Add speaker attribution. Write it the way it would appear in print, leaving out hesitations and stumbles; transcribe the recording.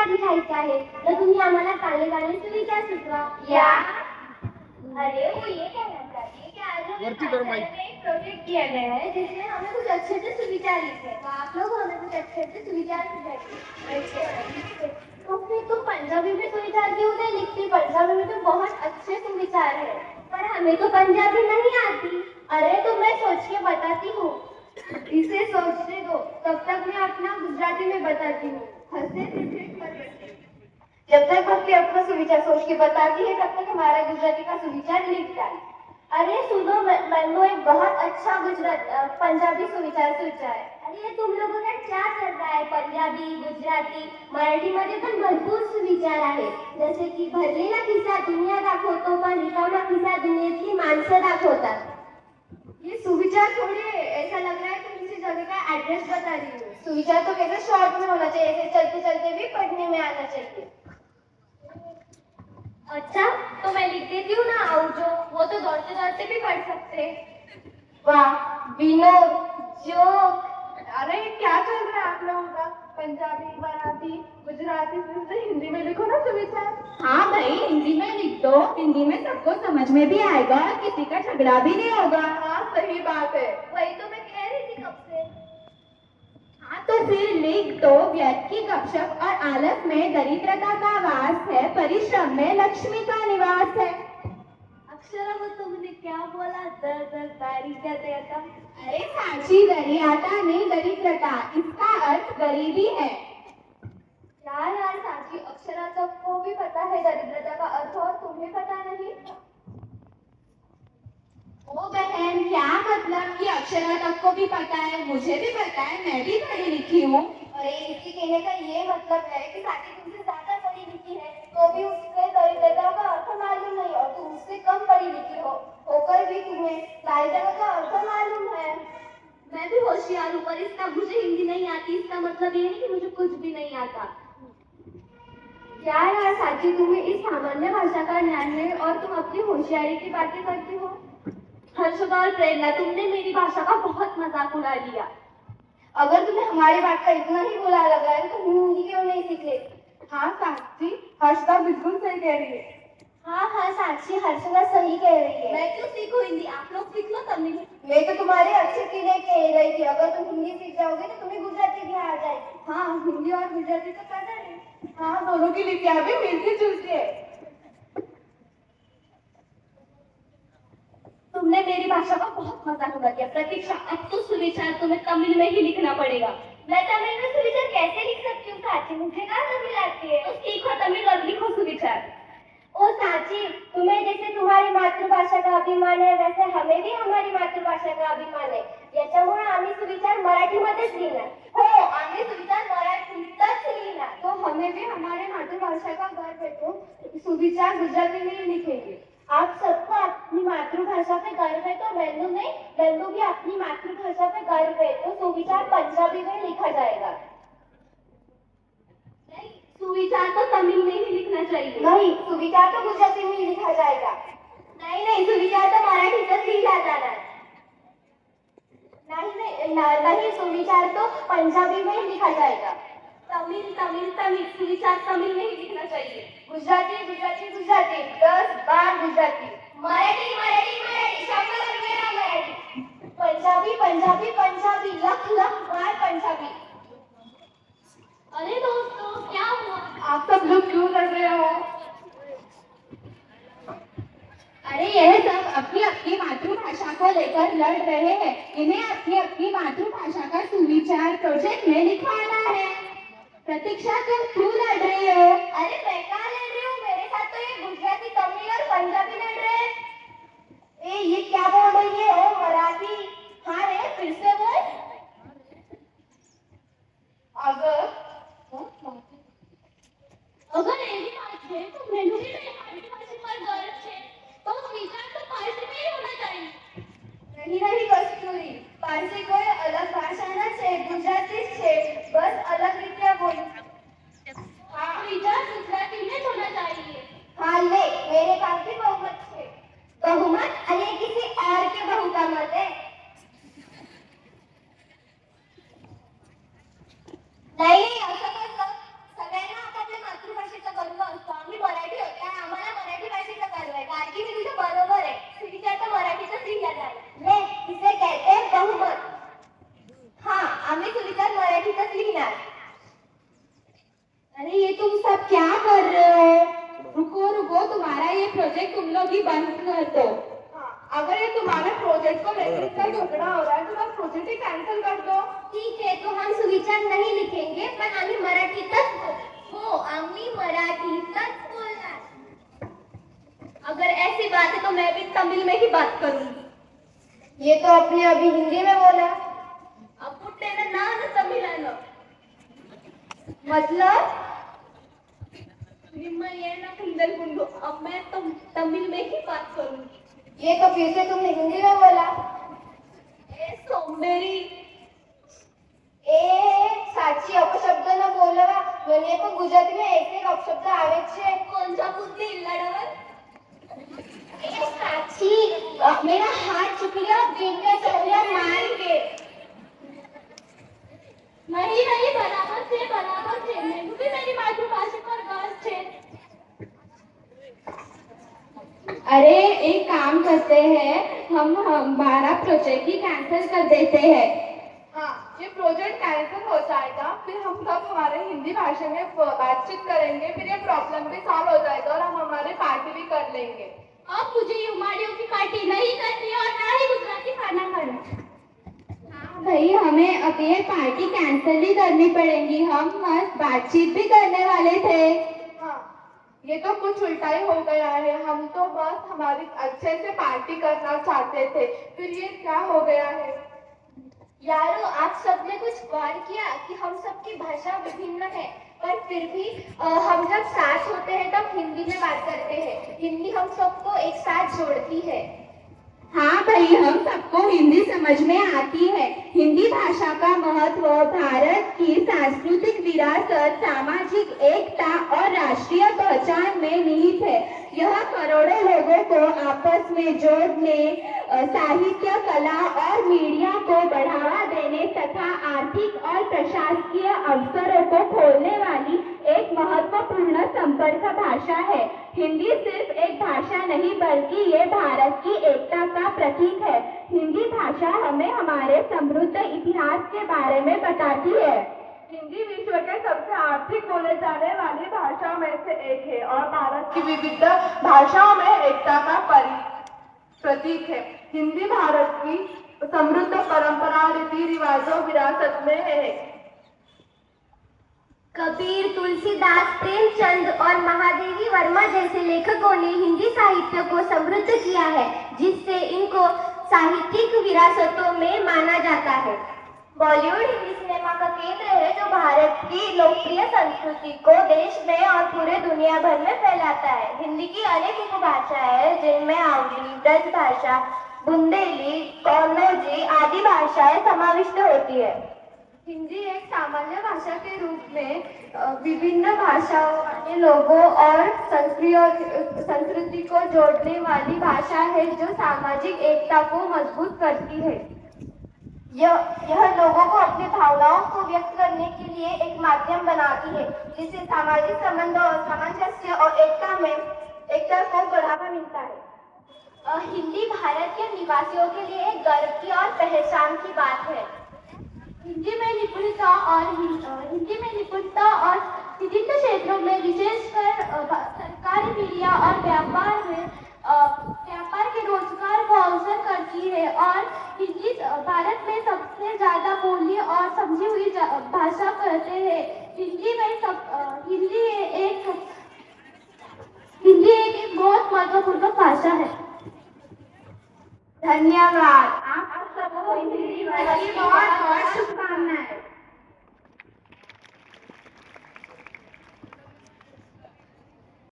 Speaker 1: सुविचार लिहायचे आहे, तर तुम्ही आम्हाला चांगले चांगले सुविचार सुचवा.
Speaker 2: या अरे वो ये कहना चाहती है कि आज हमें खासकर में एक प्रोजेक्ट दिया गया है जिसमें हमें कुछ अच्छे अच्छे सुविचार लिखने हैं.
Speaker 1: तो आप लोग हमें कुछ अच्छे अच्छे सुविचार सुझाइए. तो फिर तुम पंजाबी में सुविचार क्यों नहीं लिखती? पंजाबी में तो बहुत अच्छे सुविचार है. पर हमें तो पंजाबी नहीं आती. अरे तो मैं सोच के बताती हूँ.
Speaker 2: इसे सोचने दो, तब तक मैं अपना गुजराती में बताती हूँ. हंसते फिर मत बैठिए. जब तक भक्ति अपना सुविचार सोच के बताती है तब तक हमारा गुजराती का सुविचार लिखता है.
Speaker 1: अरे सुनो, मैंने एक बहुत अच्छा पंजाबी सुविचार सोचा है. अरे तुम लोगों का क्या चल रहा है? पंजाबी, गुजराती, मराठी मध्ये पण भरपूर सुविचार आहे. जसे की भरलेला खिसा दुनिया दाखवतो, पण रिकामा खिसा दुनियेतली माणसं दाखवतात.
Speaker 2: ये सुविचार थोड़ी है. ऐसा लग रहा है तुम किसी जगह का एड्रेस बता रही हो. सुविचार तो कैसे शॉर्ट में होना चाहिए, ऐसे चलते चलते भी पढ़ने में आना चाहिए.
Speaker 1: अच्छा, तो मैं लिख देती हूँ ना आउजो. वो तो दौड़ते दौड़ते भी पढ़ सकते.
Speaker 2: वाह, विनोद, जोक. अरे क्या चल रहा है आप लोगों का? पंजाबी, मराठी, गुजराती, फिर हिंदी में लिखो ना सुविचार.
Speaker 3: हाँ भाई, हिंदी में लिख दो. हिंदी में सबको समझ में भी आएगा, किसी का झगड़ा भी नहीं होगा.
Speaker 2: हाँ सही बात है. वही तो मैं कह रही थी कब से.
Speaker 3: हाँ तो फिर लिख दो. व्यर्थ की गपशप और आलस में दरिद्रता का वास है, परिश्रम में लक्ष्मी का निवास है.
Speaker 1: अक्षरा, वो तुमने क्या बोला? दर दर दारी क्या दिया था?
Speaker 3: अरे साक्षी, दरियाता नहीं दरिद्रता, इसका अर्थ गरीबी है.
Speaker 2: यार साची, अक्षरा सबको भी पता है दरिद्रता का अर्थ और तुम्हें पता नहीं.
Speaker 3: ओ बहन, क्या मतलब कि अक्षरा तक को भी पता है? मुझे भी पता है, मैं भी पढ़ी लिखी हूँ.
Speaker 2: अरे इसके कहने का ये मतलब है कि साची तुमसे ज्यादा पढ़ी लिखी है तो भी उसके दरिद्रता का अर्थ मालूम नहीं, और तुम उससे कम पढ़ी लिखी होकर भी तुम्हें दारिद्रता का अर्थ मालूम है.
Speaker 1: मैं भी होशियार हूँ, पर इसका मुझे हिंदी नहीं आती. इसका मतलब ये नहीं कि मुझे कुछ भी नहीं आता.
Speaker 2: यार साची, तुम्हें इस सामान्य भाषा का ज्ञान है और तुम अपनी होशियारी की बातें करती हो.
Speaker 1: हर्षदा और प्रेरणा, तुमने मेरी भाषा का बहुत मजाक उड़ा लिया.
Speaker 2: अगर तुम्हें हमारी बात का इतना ही बुरा लगा है तो हिंदी क्यों नहीं सीख लेती. हाँ साक्षी, हर्षदा बिल्कुल सही कह रही है.
Speaker 1: हाँ साक्षी, हर्षदा सही कह रही है.
Speaker 2: मैं क्यों सीखूं हिंदी? आप लोग सीख लो तमिल.
Speaker 1: मैं तो तुम्हारे अच्छे के लिए कह रही थी. अगर तुम हिंदी सीख जाओगे तो तुम्हें गुजराती भी आ जाएगी.
Speaker 2: हाँ, हिंदी और गुजराती तो पता है. हाँ, दोनों की लिपियां भी मिलती जुलती है.
Speaker 1: तुमने मेरी भाषा का बहुत मजाक उड़ा दिया. प्रतीक्षा, अब तो सुविचार तुम्हें तमिल में ही लिखना पड़ेगा.
Speaker 2: मैं तमिल में सुविचार कैसे लिख सकती हूँ साची? मुझे कहाँ तमिल आती है.
Speaker 1: तो सीखो तमिल और लिखो सुविचार.
Speaker 2: ओ साची, तुम्हें जैसे तुम्हारी मातृभाषा का अभिमान है वैसे हमें भी हमारी मातृभाषा का अभिमान आहे. याच्यामुळे आम्ही सुविचार मराठीमध्येच लिहिणार. हो, आम्ही सुविचार मराठीतच लिहिणार. तो हमें भी हमारे मातृभाषा का गर्व है तो सुविचार गुजराती में लिखेंगे.
Speaker 1: आप सबको अपनी मातृभाषा पे गर्व है तो मैंने भी अपनी मातृभाषा पे गर्व है तो सुविचार पंजाबी में लिखा जाएगा. नहीं, सुविचार तो तमिल में ही लिखना चाहिए.
Speaker 2: नहीं, सुविचार तो गुजराती में लिखा जाएगा.
Speaker 1: नहीं, सुविचार तो मराठीतच लिहिला जाणार.
Speaker 2: नहीं, सुविचार तो पंजाबी में लिखा जाएगा.
Speaker 1: तमिल सुविचार तमिल में ही लिखना चाहिए.
Speaker 2: गुजराती 10 बार गुजराती.
Speaker 1: मराठी शब्द मेरा मराठी.
Speaker 2: पंजाबी लख बार पंजाबी.
Speaker 1: अरे दोस्तों, क्या हुआ?
Speaker 2: आप सब लोग क्यों लड़ रहे हो?
Speaker 3: अरे यह सब अपनी अपनी मातृभाषा को लेकर लड़ रहे हैं. इन्हें अपनी अपनी मातृभाषा का सुविचार प्रोजेक्ट में लिखवाना है. प्रतीक्षा, तुम क्यों लड़ रही हो?
Speaker 2: अरे मैं कहाँ लड़ रही हूँ? मेरे साथ तो ये गुजराती, तमिल और पंजाबी लड़ रहे हैं. ये क्या बोल रही है? ओ मराठी. हाँ रे, फिर से बोल.
Speaker 1: अगर एवी बात है तो मैंने भी मातृभाषा पर गर्व है तो विचार तो पारसी में ही होना चाहिए.
Speaker 2: नहीं कस्तूरी, पारसी कोई अलग भाषा न छे, गुजराती छे, बस अलग रीत्या बोल.
Speaker 1: हाँ, विचार गुजराती में होना चाहिए.
Speaker 2: हाँ ले, मेरे पास भी बहुमत छे. बहुमत? अरे किसी और के बहू का मत है. नहीं, असं कसं? सगळ्यांना आपापल्या
Speaker 3: अरे ये तुम सब क्या कर रहे हो? रुको रुको, तुम्हारा ये प्रोजेक्ट तुम लोग ही बंद कर दो।
Speaker 2: अगर ये तुम्हारे प्रोजेक्ट को लेकर इतना झगड़ा हो रहा है तो बस प्रोजेक्ट ही कैंसिल कर दो।
Speaker 1: ठीक है, तो हम सुविचार नहीं लिखेंगे, पण आम्ही मराठीतच हो, आम्ही मराठीतच बोलणार। अगर ऐसी बात है तो मैं भी तमिल में ही बात करूंगी।
Speaker 2: ये तो अपने अभी हिंदी में बोला,
Speaker 1: अब कुठे ना तमिल आलं
Speaker 2: मतलब
Speaker 1: निम्न ये ना कुंदन कुंडू, अब मैं तमिल में ही बात करूंगी।
Speaker 2: ये तो फिर से तुमने हिंदी में बोला।
Speaker 1: ए सोमबेरी,
Speaker 2: સાચી અપશબ્દ ન બોલવા, મને પણ ગુજરાતીમાં એક એક અપશબ્દ આવે છે।
Speaker 1: कोणचा बुद्धी लढवल?
Speaker 2: સાચી मेरा हाथ चुक गया, बिना चौया मार के।
Speaker 3: नहीं नहीं, बराबर से मैं भी मेरी मातृभाषा पर गर्व छे। अरे एक काम करते हैं, हम हमारा प्रोजेक्ट ही कैंसिल कर देते हैं।
Speaker 2: हाँ, ये प्रोजेक्ट कैंसिल हो जाएगा, फिर हम सब हमारे हिंदी भाषा में बातचीत करेंगे, फिर ये प्रॉब्लम भी सॉल्व हो जाएगा और हम हमारी पार्टी भी कर लेंगे।
Speaker 3: अब मुझे युमाड़ियों की पार्टी नहीं करनी और ना ही गुजराती खाना खाना। हाँ भाई, हमें अब ये पार्टी कैंसिल ही करनी पड़ेगी, हम मस्त बातचीत भी करने वाले थे।
Speaker 2: हाँ, ये तो कुछ उल्टा ही हो गया है, हम तो बस हमारी अच्छे से पार्टी करना चाहते थे, फिर ये क्या हो गया है।
Speaker 1: यारो, आप सबने कुछ गौर किया कि हम सबकी भाषा विभिन्न है, पर फिर भी हम जब साथ होते हैं तब हिंदी में बात करते हैं। हिंदी हम सबको एक साथ जोड़ती है।
Speaker 3: हाँ भाई, हम सबको हिंदी समझ में आती है। हिंदी भाषा का महत्व भारत की सांस्कृतिक विरासत, सामाजिक एकता और राष्ट्रीय पहचान में निहित है। यह करोड़ों लोगों को आपस में जोड़ने, साहित्य, कला और मीडिया को बढ़ावा देने तथा आर्थिक और प्रशासकीय अवसरों को खोलने वाली एक महत्वपूर्ण संपर्क भाषा है। हिंदी सिर्फ एक भाषा नहीं बल्कि ये भारत की एकता का प्रतीक है। हिंदी भाषा हमें हमारे समृद्ध इतिहास के बारे में बताती है।
Speaker 2: हिंदी विश्व के सबसे आर्थिक बोले जाने वाली भाषाओं में से एक है और भारत की विविध भाषाओं में एकता का प्रतीक है। हिंदी भारत की समृद्ध परंपरा, रीति रिवाजों, विरासत में है।
Speaker 1: कबीर, तुलसीदास, प्रेमचंद और महादेवी वर्मा जैसे लेखकों ने हिंदी साहित्य को समृद्ध किया है, जिससे इनको साहित्यिक विरासतों में माना जाता है। बॉलीवुड हिंदी सिनेमा का केंद्र है, जो भारत की लोकप्रिय संस्कृति को देश में और पूरे दुनिया भर में फैलाता है। हिंदी की अनेक उपभाषाएं हैं, जिनमें आंवली, ब्रज भाषा, बुंदेली, कन्नौजी आदि भाषाएं समाविष्ट होती है।
Speaker 2: हिंदी एक सामान्य भाषा के रूप में विभिन्न भाषाओं वाले लोगों और संस्कृति को जोड़ने वाली भाषा है, जो सामाजिक एकता को मजबूत करती है। यह लोगों को अपनी भावनाओं को व्यक्त करने के लिए एक माध्यम बनाती है, जिससे सामाजिक संबंधों और सामंजस्य और एकता को बढ़ावा मिलता है।
Speaker 1: हिंदी भारत के निवासियों के लिए एक गर्व की और पहचान की बात है।
Speaker 3: हिंदी में निपुणता और विभिन्न क्षेत्रों में, विशेषकर सरकारी, मीडिया और व्यापार के रोजगार को अवसर करती है और हिंदी भारत में सबसे ज्यादा बोली और समझी हुई भाषा कहते हैं। हिंदी एक बहुत महत्वपूर्ण भाषा है।
Speaker 2: धन्यवाद। आप सबको हिंदी भाषा